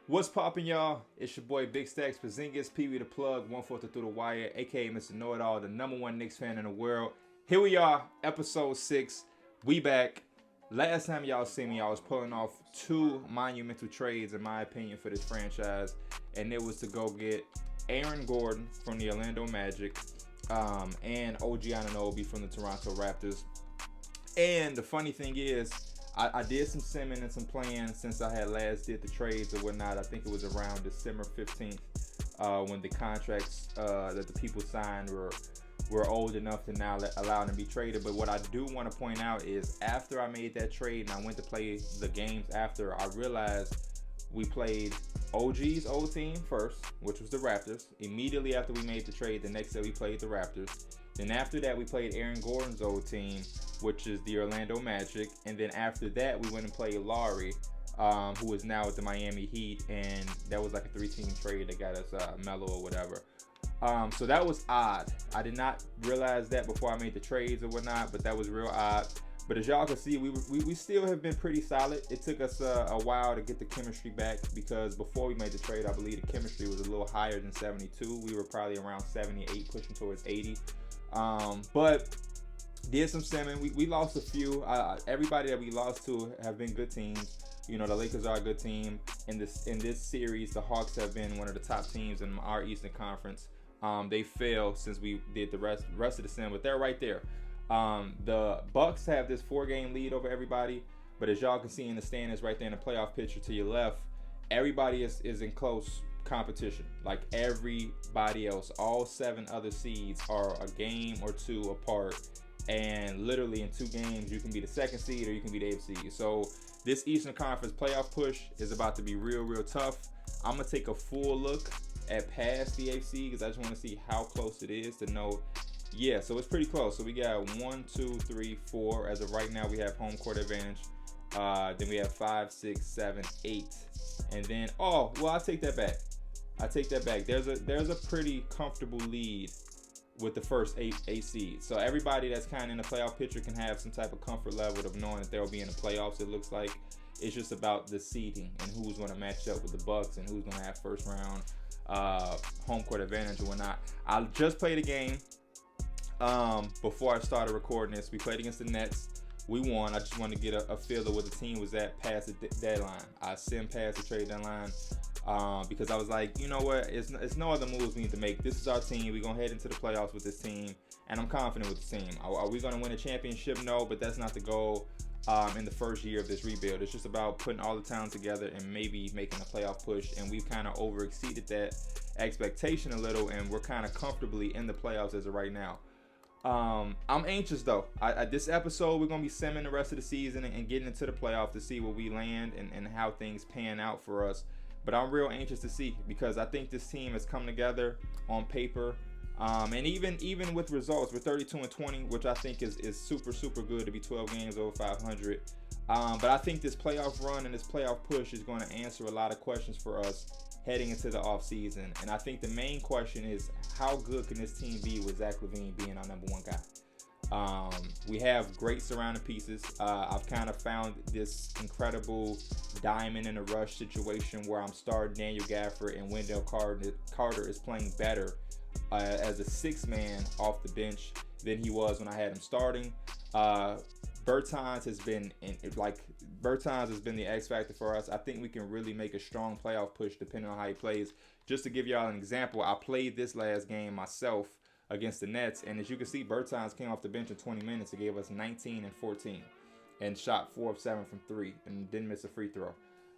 What's poppin', y'all? It's your boy Big Stacks Porzingis, Pee Wee the Plug, 1/4 through the wire, aka Mr. Know It All, the number one Knicks fan in the world. Here we are, episode 6. We back. Last time y'all seen me, I was pulling off two monumental trades, in my opinion, for this franchise, and it was to go get Aaron Gordon from the Orlando Magic and OG Anunoby from the Toronto Raptors. And the funny thing is, I did some simming and some playing since I had last did the trades or whatnot. I think it was around December 15th when the contracts that the people signed were old enough to now allow them to be traded. But what I do want to point out is after I made that trade and I went to play the games after, I realized we played OG's old team first, which was the Raptors. Immediately after we made the trade, the next day we played the Raptors. Then after that, we played Aaron Gordon's old team, which is the Orlando Magic. And then after that, we went and played Lowry, who is now with the Miami Heat. And that was like a 3-team trade that got us Melo or whatever. So that was odd. I did not realize that before I made the trades or whatnot, but that was real odd. But as y'all can see, we still have been pretty solid. It took us a while to get the chemistry back because before we made the trade, I believe the chemistry was a little higher than 72. We were probably around 78, pushing towards 80. But did some simming. We lost a few. Everybody that we lost to have been good teams. You know, the Lakers are a good team. In this series, the Hawks have been one of the top teams in our Eastern Conference. They failed since we did the rest of the sim, but they're right there. The Bucks have this 4-game lead over everybody, but as y'all can see in the standings right there in the playoff picture to your left, everybody is in close competition. Like everybody else, all 7 other seeds are a game or two apart, and literally in 2 games you can be the 2nd seed or you can be the 8th seed. So this Eastern Conference playoff push is about to be real tough. I'm gonna take a full look at past the 8th seed because I just want to see how close it is to know. Yeah, so it's pretty close. So we got 1, 2, 3, 4. As of right now, we have home court advantage. Then we have 5, 6, 7, 8, and then I take that back. There's a pretty comfortable lead with the first 8 seeds. So everybody that's kind of in the playoff picture can have some type of comfort level of knowing that they'll be in the playoffs. It looks like it's just about the seeding and who's going to match up with the Bucks and who's going to have first round home court advantage or whatnot. I just played a game before I started recording this. We played against the Nets. We won. I just wanted to get a feel of where the team was at past the deadline. I sim past the trade deadline because I was like, you know what? It's no other moves we need to make. This is our team. We're going to head into the playoffs with this team, and I'm confident with the team. Are we going to win a championship? No, but that's not the goal in the first year of this rebuild. It's just about putting all the talent together and maybe making a playoff push, and we've kind of overexceeded that expectation a little, and we're kind of comfortably in the playoffs as of right now. I'm anxious though. This episode, we're going to be simming the rest of the season and getting into the playoff to see where we land and how things pan out for us. But I'm real anxious to see because I think this team has come together on paper. And even with results, we're 32-20, which I think is super good to be 12 games over 500. But I think this playoff run and this playoff push is going to answer a lot of questions for us heading into the offseason. And I think the main question is, how good can this team be with Zach LaVine being our number one guy? We have great surrounding pieces. I've kind of found this incredible diamond in a rush situation where I'm starting Daniel Gafford and Wendell Carter is playing better as a 6-man off the bench than he was when I had him starting. Bertans has been the X factor for us. I think we can really make a strong playoff push depending on how he plays. Just to give y'all an example, I played this last game myself against the Nets, and as you can see, Bertans came off the bench in 20 minutes and gave us 19 and 14 and shot 4 of 7 from 3 and didn't miss a free throw.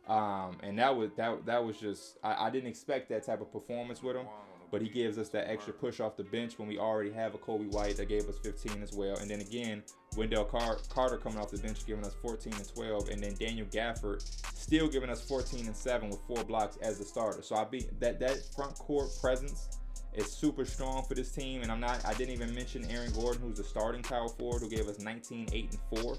And that was just, I didn't expect that type of performance with him. But he gives us that extra push off the bench when we already have a Kobe White that gave us 15 as well. And then again, Wendell Carter coming off the bench giving us 14 and 12. And then Daniel Gafford still giving us 14 and 7 with 4 blocks as the starter. So that front court presence is super strong for this team. And I didn't even mention Aaron Gordon, who's the starting power forward, who gave us 19, 8, and 4.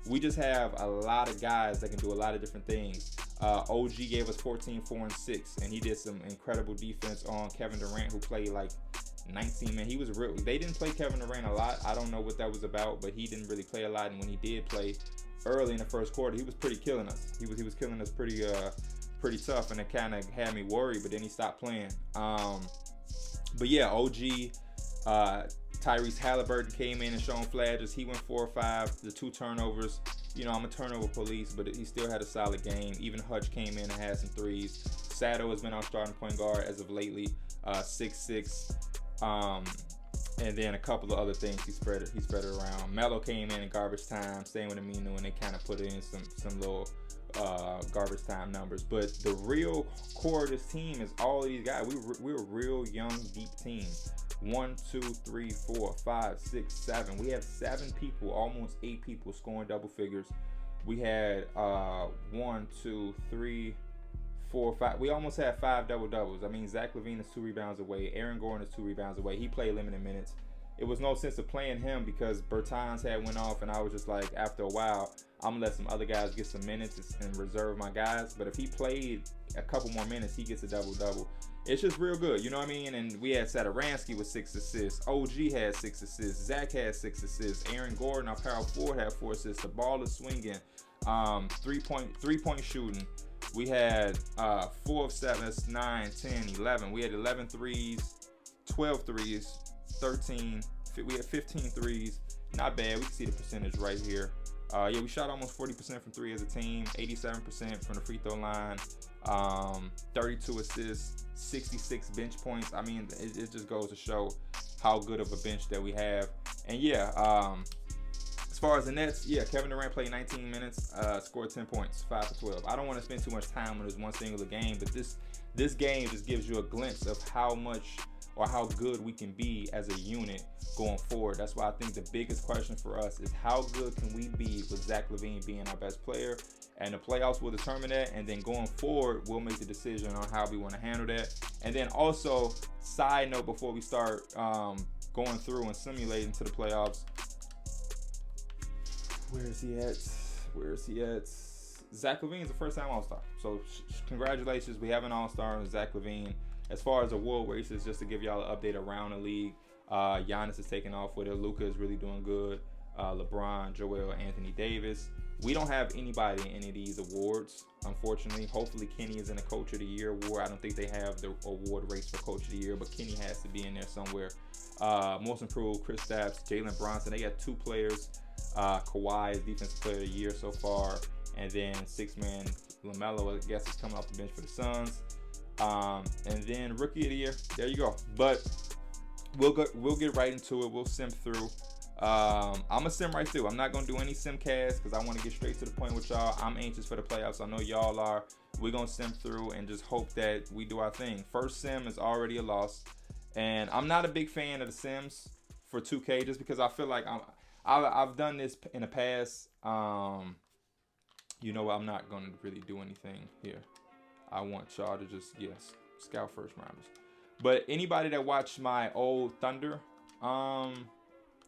We just have a lot of guys that can do a lot of different things. OG gave us 14, 4, and 6, and he did some incredible defense on Kevin Durant, who played like 19 minutes. He was real. They didn't play Kevin Durant a lot. I don't know what that was about, but he didn't really play a lot. And when he did play early in the first quarter, he was pretty killing us. He was killing us pretty pretty tough, and it kind of had me worried. But then he stopped playing. But yeah, OG. Tyrese Halliburton came in and shown flashes. He went 4 or 5. The 2 turnovers. You know, I'm a turnover police, but he still had a solid game. Even Hutch came in and had some threes. Sato has been our starting point guard as of lately, 6'6". And then a couple of other things he spread it around. Melo came in garbage time, staying with Aminu, and they kind of put in some little garbage time numbers. But the real core of this team is all of these guys. We're a real young, deep team. 1, 2, 3, 4, 5, 6, 7. We have 7 people, almost 8 people scoring double figures. We had 1, 2, 3, 4, 5. We almost had 5 double doubles. I mean, Zach LaVine is 2 rebounds away. Aaron Gordon is 2 rebounds away. He played limited minutes. It was no sense of playing him because Bertans had went off, and I was just like, after a while, I'm gonna let some other guys get some minutes and reserve my guys. But if he played a couple more minutes, he gets a double double. It's just real good, you know what I mean? And we had Satoransky with 6 assists. OG had 6 assists. Zach had 6 assists. Aaron Gordon, our power forward, had 4 assists. The ball is swinging. 3-point shooting. We had 4 of 7, that's 9, 10, 11. We had 11 threes, 12 threes, 13. We had 15 threes. Not bad. We can see the percentage right here. Yeah, we shot almost 40% from 3 as a team, 87% from the free throw line, 32 assists, 66 bench points. I mean, it just goes to show how good of a bench that we have. And yeah, as far as the Nets, yeah, Kevin Durant played 19 minutes, scored 10 points, 5 for 12. I don't want to spend too much time on this one singular game, but this game just gives you a glimpse of how much or how good we can be as a unit going forward. That's why I think the biggest question for us is how good can we be with Zach LaVine being our best player, and the playoffs will determine that, and then going forward, we'll make the decision on how we want to handle that. And then also, side note before we start going through and simulating to the playoffs, where is he at? Zach LaVine's the first-time All-Star. So congratulations, we have an All-Star in Zach LaVine. As far as award races, just to give y'all an update around the league, Giannis is taking off with it. Luka is really doing good. LeBron, Joel, Anthony Davis. We don't have anybody in any of these awards, unfortunately. Hopefully, Kenny is in the Coach of the Year award. I don't think they have the award race for Coach of the Year, but Kenny has to be in there somewhere. Most Improved, Kristaps, Jalen Brunson. They got 2 players. Kawhi is Defensive Player of the Year so far. And then 6-man LaMelo, I guess, is coming off the bench for the Suns. And then Rookie of the Year. There you go. But we'll get right into it. We'll sim through. I'm gonna sim right through. I'm not gonna do any sim cast because I want to get straight to the point with y'all. I'm anxious for the playoffs. I know y'all are. We're gonna sim through and just hope that we do our thing. First sim is already a loss, and I'm not a big fan of the sims for 2K just because I feel like I've done this in the past. You know, I'm not gonna really do anything here. I want y'all to just scout first rounders. But anybody that watched my old Thunder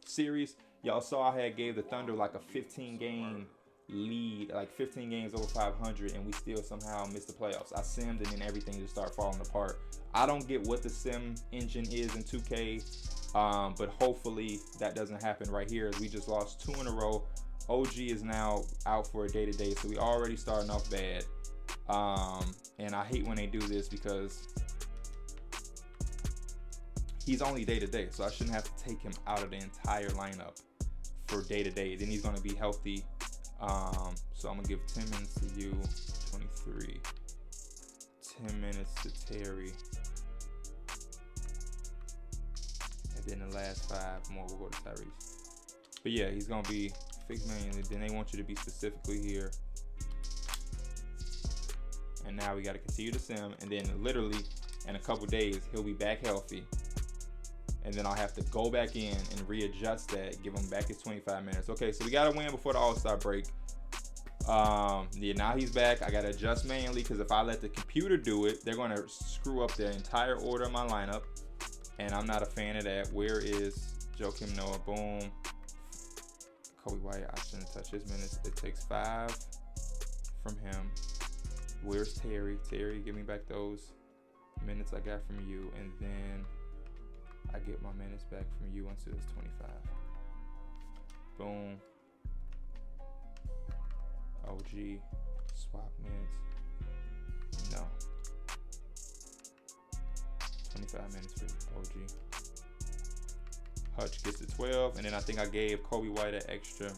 series, y'all saw I had gave the Thunder like a 15-game lead, like 15 games over 500, and we still somehow missed the playoffs. I simmed and then everything just started falling apart. I don't get what the sim engine is in 2K, but hopefully that doesn't happen right here as we just lost 2 in a row. OG is now out for a day-to-day, so we already starting off bad. And I hate when they do this because he's only day-to-day, so I shouldn't have to take him out of the entire lineup for day-to-day. Then he's going to be healthy. So I'm going to give 10 minutes to you, 23. 10 minutes to Terry. And then the last 5 more will go to Tyrese. But yeah, he's going to be fixed manually. Then they want you to be specifically here. And now we got to continue to sim. And then literally in a couple days, he'll be back healthy. And then I'll have to go back in and readjust that, give him back his 25 minutes. Okay, so we got to win before the All-Star break. Yeah, now he's back. I got to adjust manually because if I let the computer do it, they're going to screw up the entire order of my lineup. And I'm not a fan of that. Where is Joakim Noah? Boom. Kobe White, I shouldn't touch his minutes. It takes 5 from him. Where's Terry? Terry, give me back those minutes I got from you. And then I get my minutes back from you until it's 25. Boom. OG, swap minutes. No. 25 minutes for OG. Hutch gets to 12, and then I think I gave Kobe White an extra.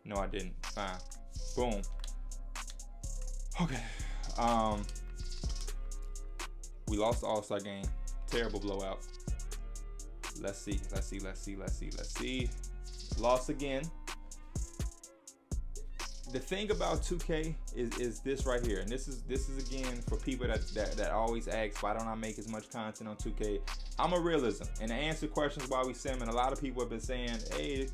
No, I didn't. Fine. Boom. Okay. We lost the All-Star game. Terrible blowout. Let's see. Lost again. The thing about 2K is this right here, and this is again for people that always ask, why don't I make as much content on 2K? I'm a realism, and to answer questions why we sim, and a lot of people have been saying, hey,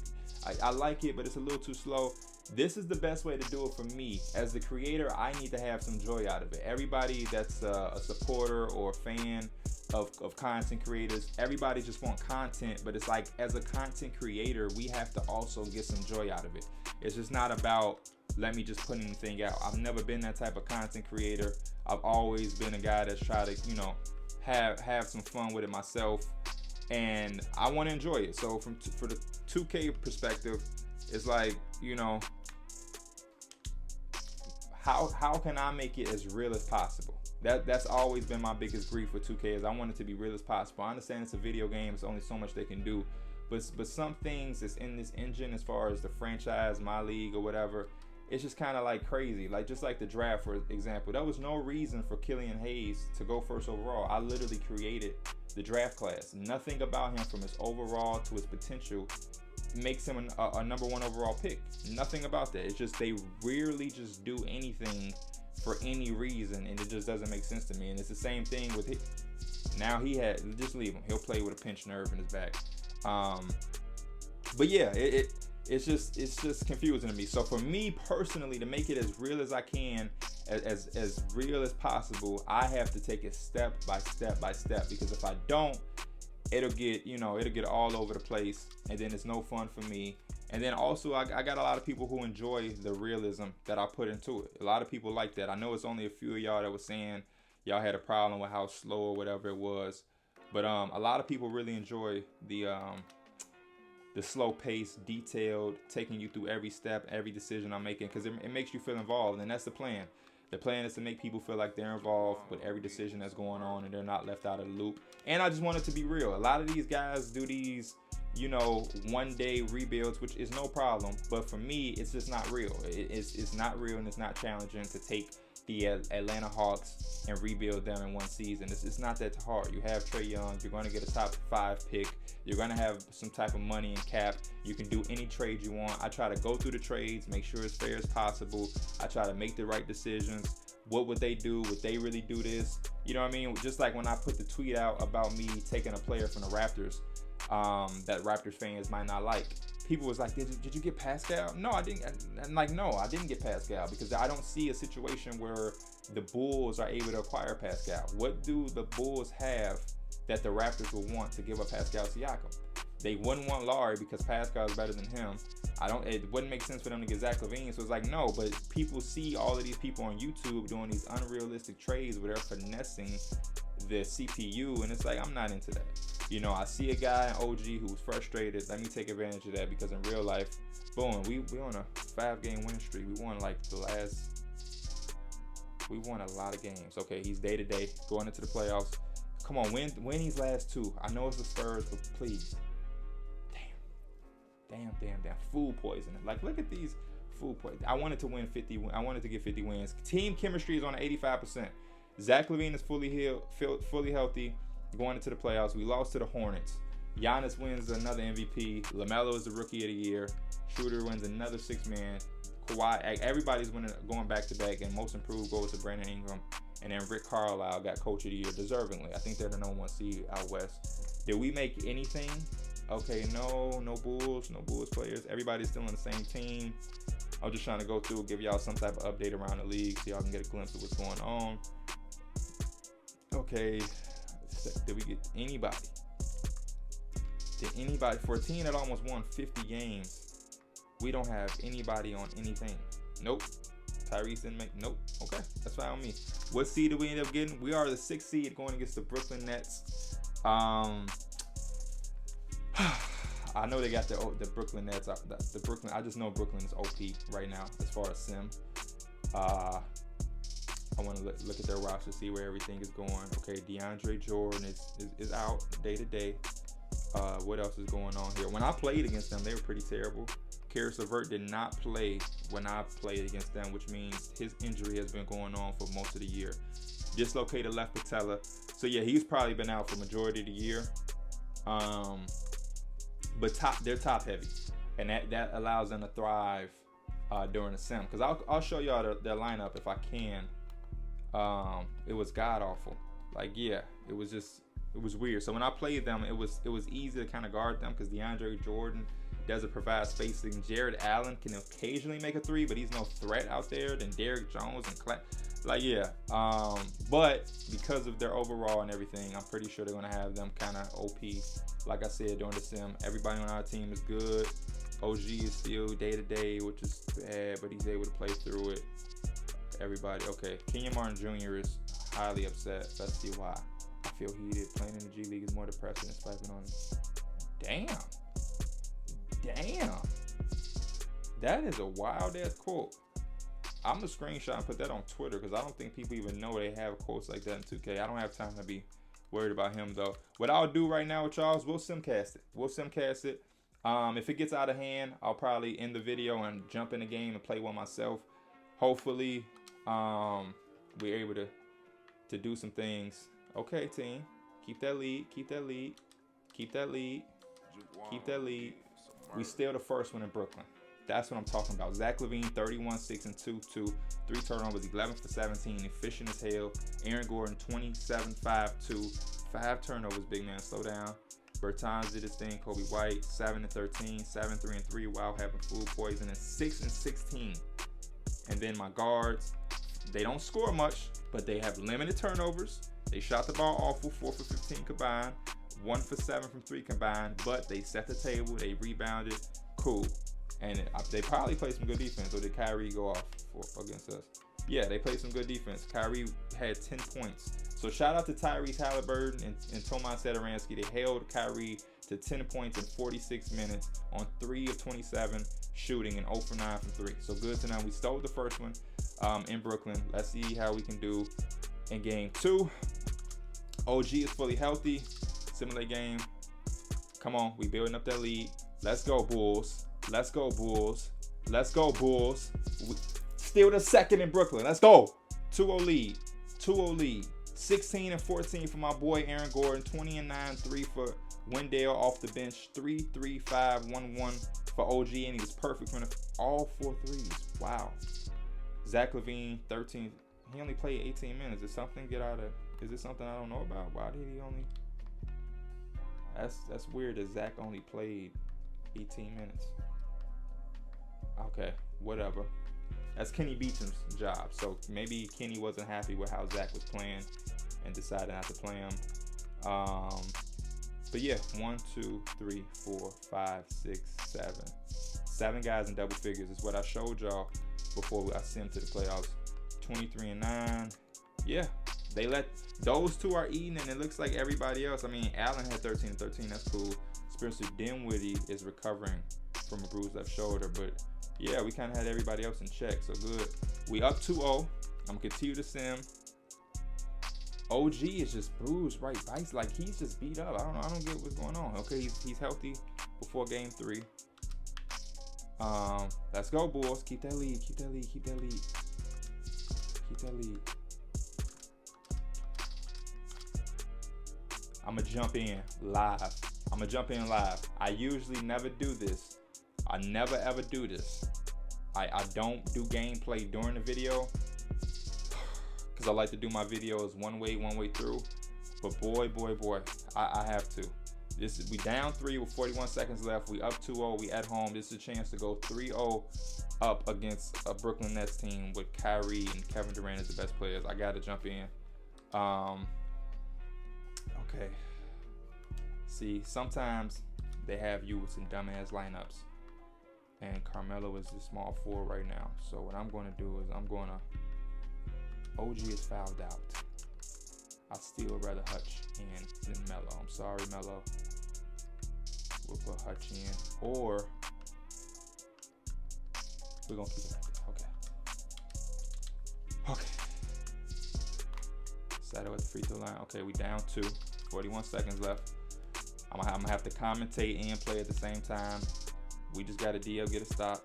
I like it, but it's a little too slow. This is the best way to do it for me. As the creator, I need to have some joy out of it. Everybody that's a supporter or a fan of content creators, everybody just want content, but it's like, as a content creator, we have to also get some joy out of it. It's just not about, let me just put anything out. I've never been that type of content creator. I've always been a guy that's tried to, have some fun with it myself, and I want to enjoy it. So for the 2K perspective, it's like, how can I make it as real as possible? That's always been my biggest grief with 2K, is I want it to be real as possible. I understand it's a video game, it's only so much they can do, but some things that's in this engine, as far as the franchise, my league or whatever, it's just kind of like crazy. Like, just like the draft, for example, there was no reason for Killian Hayes to go first overall. I literally created the draft class. Nothing about him, from his overall to his potential, makes him a number 1 overall pick. Nothing about that. It's just they rarely just do anything for any reason, and it just doesn't make sense to me. And it's the same thing with him. Now just leave him. He'll play with a pinched nerve in his back. But yeah, it's just confusing to me. So for me personally, to make it as real as I can, as real as possible, I have to take it step by step by step, because if I don't, it'll get all over the place, and then it's no fun for me. And then also, I got a lot of people who enjoy the realism that I put into it. A lot of people like that. I know it's only a few of y'all that was saying y'all had a problem with how slow or whatever it was, but a lot of people really enjoy the slow pace, detailed, taking you through every step, every decision I'm making, because it makes you feel involved, and that's the plan. The plan is to make people feel like they're involved with every decision that's going on, and they're not left out of the loop. And I just want it to be real. A lot of these guys do these, one-day rebuilds, which is no problem. But for me, it's just not real. It's not real, and it's not challenging to take the Atlanta Hawks and rebuild them in one season. It's not that hard. You have Trae Young. You're going to get a top 5 pick. You're going to have some type of money and cap. You can do any trade you want. I try to go through the trades, make sure it's fair as possible. I try to make the right decisions. What would they do? Would they really do this? You know what I mean? Just like when I put the tweet out about me taking a player from the Raptors, that Raptors fans might not like. People was like, did you get Pascal? No, I didn't. I'm like, no, I didn't get Pascal, because I don't see a situation where the Bulls are able to acquire Pascal. What do the Bulls have that the Raptors will want to give up Pascal Siakam? They wouldn't want Larry because Pascal is better than him. It wouldn't make sense for them to get Zach LaVine. So it's like, no, but people see all of these people on YouTube doing these unrealistic trades where they're finessing the CPU, and it's like, I'm not into that. I see a guy in OG who's frustrated. Let me take advantage of that, because in real life, boom, we on a 5-game winning streak. We won we won a lot of games. Okay, he's day to day going into the playoffs. Come on, win these last 2. I know it's the Spurs, but please. Damn. Food poisoning. Like, look at these food poisoning. I wanted to win 50. I wanted to get 50 wins. Team chemistry is on 85%. Zach LaVine is fully healthy going into the playoffs. We lost to the Hornets. Giannis wins another MVP. LaMelo is the Rookie of the Year. Schroeder wins another 6-man. Kawhi, everybody's going back to back, and most improved goes to Brandon Ingram. And then Rick Carlisle got Coach of the Year deservingly. I think they're the number 1 seed out west. Did we make anything? Okay, no Bulls players. Everybody's still on the same team. I'm just trying to go through, give y'all some type of update around the league so y'all can get a glimpse of what's going on. Okay, did we get anybody? For a team that almost won 50 games, we don't have anybody on anything. Nope. Tyrese didn't make. Nope. Okay, that's fine with me. What seed did we end up getting? We are the 6th seed going against the Brooklyn Nets. I know they got the Brooklyn Nets. The Brooklyn. I just know Brooklyn is OP right now as far as sim. I I want to look at their roster, see where everything is going. Okay, DeAndre Jordan is out day to day. What else is going on here? When I played against them, they were pretty terrible. Karis LeVert did not play when I played against them, which means his injury has been going on for most of the year. Dislocated left patella. So yeah, he's probably been out for majority of the year. But they're top heavy, and that allows them to thrive during the sim. Because I'll show y'all their lineup if I can. It was god awful. Like, yeah, it was weird. So when I played them, it was easy to kind of guard them because DeAndre Jordan doesn't provide spacing. Jared Allen can occasionally make a three, but he's no threat out there. Then Derrick Jones and but because of their overall and everything, I'm pretty sure they're gonna have them kind of OP. Like I said during the sim, everybody on our team is good. OG is still day to day, which is bad, but he's able to play through it. Everybody, okay. Kenyon Martin Jr. is highly upset. Let's see why. I feel heated. Playing in the G League is more depressing than swiping on him. Damn. That is a wild ass quote. I'm gonna screenshot and put that on Twitter because I don't think people even know they have quotes like that in 2K. I don't have time to be worried about him though. What I'll do right now with y'all is we'll simcast it. If it gets out of hand, I'll probably end the video and jump in the game and play one myself. Hopefully, we're able to do some things. Okay, team. Keep that lead. We still the first one in Brooklyn. That's what I'm talking about. Zach LaVine, 31, 6 and 2, 3 turnovers, 11 for 17, efficient as hell. Aaron Gordon, 27, 5, 2, 5 turnovers. Big man, slow down. Bertans did his thing. Kobe White, 7 and 13, 7, 3 and 3, while having food poisoning, 6 and 16. And then my guards, they don't score much, but they have limited turnovers. They shot the ball awful, 4 for 15 combined, 1 for 7 from 3 combined, but they set the table, they rebounded, cool. And they probably played some good defense. Or did Kyrie go off against us? Yeah, they played some good defense. Kyrie had 10 points. So shout out to Tyrese Halliburton and Tomas Satoransky. They held Kyrie to 10 points in 46 minutes on 3 of 27 shooting and 0 for 9 from 3. So good to know. We stole the first one in Brooklyn. Let's see how we can do in game 2. OG is fully healthy. Similar game. Come on, we building up that lead. Let's go, Bulls. Let's go, Bulls. Let's go, Bulls. Still the second in Brooklyn. Let's go. 2-0 lead. 2-0 lead. 16 and 14 for my boy Aaron Gordon. 20 and 9, 3 for Wendell off the bench. 3, 3, 5, 1, 1 for OG, and he was perfect from all 4 threes. Wow. Zach LaVine, 13. He only played 18 minutes. Is it something I don't know about? Why did he only? That's weird that Zach only played 18 minutes. Okay, whatever. That's Kenny Beecham's job. So maybe Kenny wasn't happy with how Zach was playing and decided not to play him. But yeah, 1, 2, 3, 4, 5, 6, 7. 7 guys in double figures is what I showed y'all before I sent him to the playoffs. 23 and 9. Yeah, they let those 2 are eating, and it looks like everybody else. I mean, Allen had 13 and 13. That's cool. Spencer Dinwiddie is recovering from a bruised left shoulder, but yeah, we kind of had everybody else in check, so good. We up 2-0. I'm gonna continue to sim. OG is just bruised right by, like he's just beat up. I don't get what's going on. Okay, he's healthy before game 3. Let's go, Bulls. Keep that lead. I'm gonna jump in live. I usually never do this. I never ever do this. I don't do gameplay during the video because I like to do my videos one way through. But boy, I have to. We down 3 with 41 seconds left. We up 2-0. We at home. This is a chance to go 3-0 up against a Brooklyn Nets team with Kyrie and Kevin Durant as the best players. I got to jump in. Okay. See, sometimes they have you with some dumbass lineups. And Carmelo is the small 4 right now. So what I'm going to do is OG is fouled out. I still rather Hutch in than Melo. I'm sorry, Melo. We'll put Hutch in. Or we're going to keep it like that. Okay. Shadow at the free throw line. Okay, we down 2. 41 seconds left. I'm gonna have to commentate and play at the same time. We just got a DL, get a stop.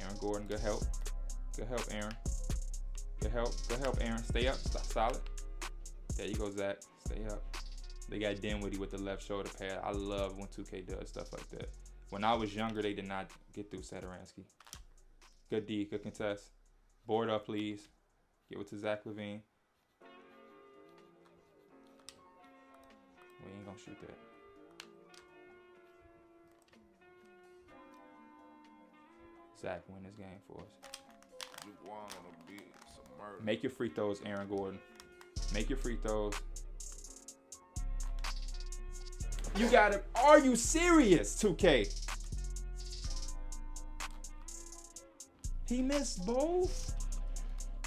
Aaron Gordon, good help. Good help, Aaron. Good help, Aaron. Stay up, solid. There you go, Zach. Stay up. They got Dinwiddie with the left shoulder pad. I love when 2K does stuff like that. When I was younger, they did not get through Satoransky. Good D, good contest. Board up, please. Give it to Zach LaVine. We ain't gonna shoot that. Zach win this game for us. Make your free throws, Aaron Gordon. Make your free throws. You got it. Are you serious, 2K? He missed both?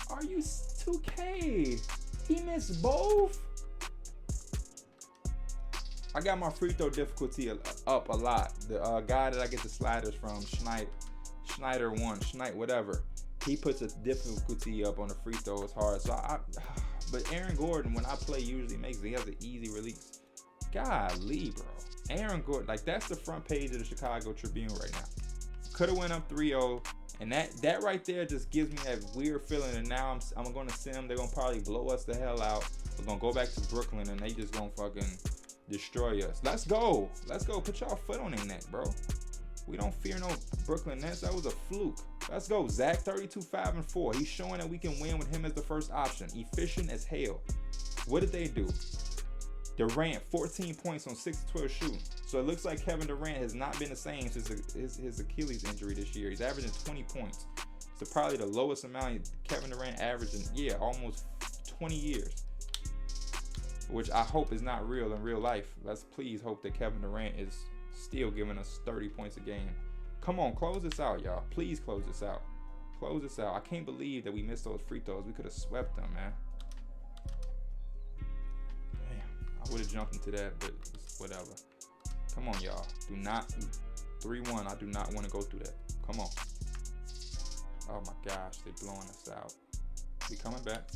Are you 2K? He missed both? I got my free throw difficulty up a lot. The guy that I get the sliders from, Schneider whatever. He puts a difficulty up on the free throws hard. So but Aaron Gordon, when I play, usually he has an easy release. Golly, bro. Aaron Gordon, like that's the front page of the Chicago Tribune right now. Could have went up 3-0, and that right there just gives me that weird feeling. And now I'm going to see them. They're going to probably blow us the hell out. We're going to go back to Brooklyn, and they just going to fucking destroy us. Let's go. Let's go. Put y'all foot on their neck, bro. We don't fear no Brooklyn Nets. That was a fluke. Let's go. Zach 32-5-4. He's showing that we can win with him as the first option. Efficient as hell. What did they do? Durant, 14 points on 6-12 shooting. So it looks like Kevin Durant has not been the same since his Achilles injury this year. He's averaging 20 points. So probably the lowest amount Kevin Durant averaged in, almost 20 years. Which I hope is not real in real life. Let's please hope that Kevin Durant is still giving us 30 points a game. Come on, close this out, y'all. Please close this out. Close this out. I can't believe that we missed those free throws. We could have swept them, man. I would have jumped into that, but it's whatever. Come on, y'all. Do not 3-1. I do not want to go through that. Come on. Oh my gosh, they're blowing us out. We coming back.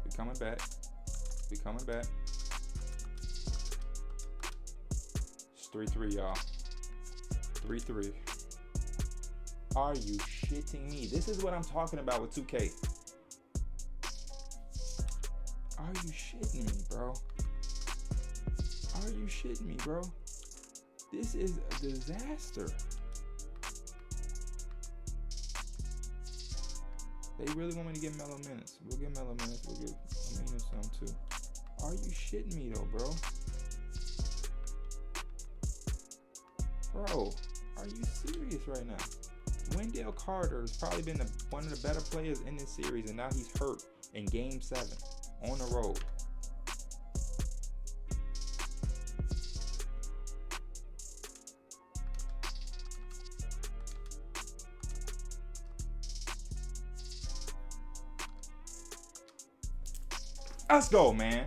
We coming back. We coming back. It's 3-3, y'all. 3-3. Are you shitting me? This is what I'm talking about with 2K. Are you shitting me, bro? Are you shitting me, bro? This is a disaster. They really want me to get Melo minutes. We'll get Melo minutes. We'll get Amina some too. Are you shitting me though, bro? Bro, are you serious right now? Wendell Carter has probably been one of the better players in this series, and now he's hurt in Game 7 on the road. Let's go, man.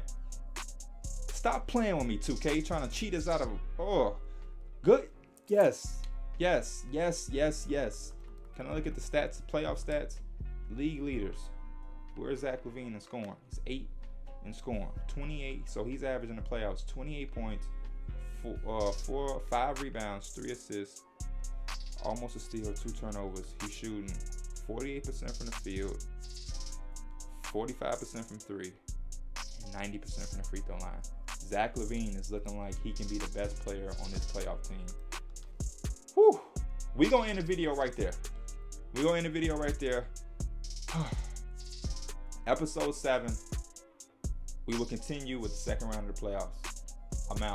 Stop playing with me, 2K. Trying to cheat us out of... Oh, good. Yes. Yes. Yes. Yes. Yes. Can I look at the stats, playoff stats? League leaders. Where's Zach LaVine in scoring? He's 8 in scoring. 28. So he's averaging the playoffs 28 points, 5 rebounds, 3 assists, almost a steal, 2 turnovers. He's shooting 48% from the field, 45% from 3. 90% from the free throw line. Zach LaVine is looking like he can be the best player on this playoff team. Whew. We gonna end the video right there. We gonna end the video right there. Episode 7. We will continue with the second round of the playoffs. I'm out.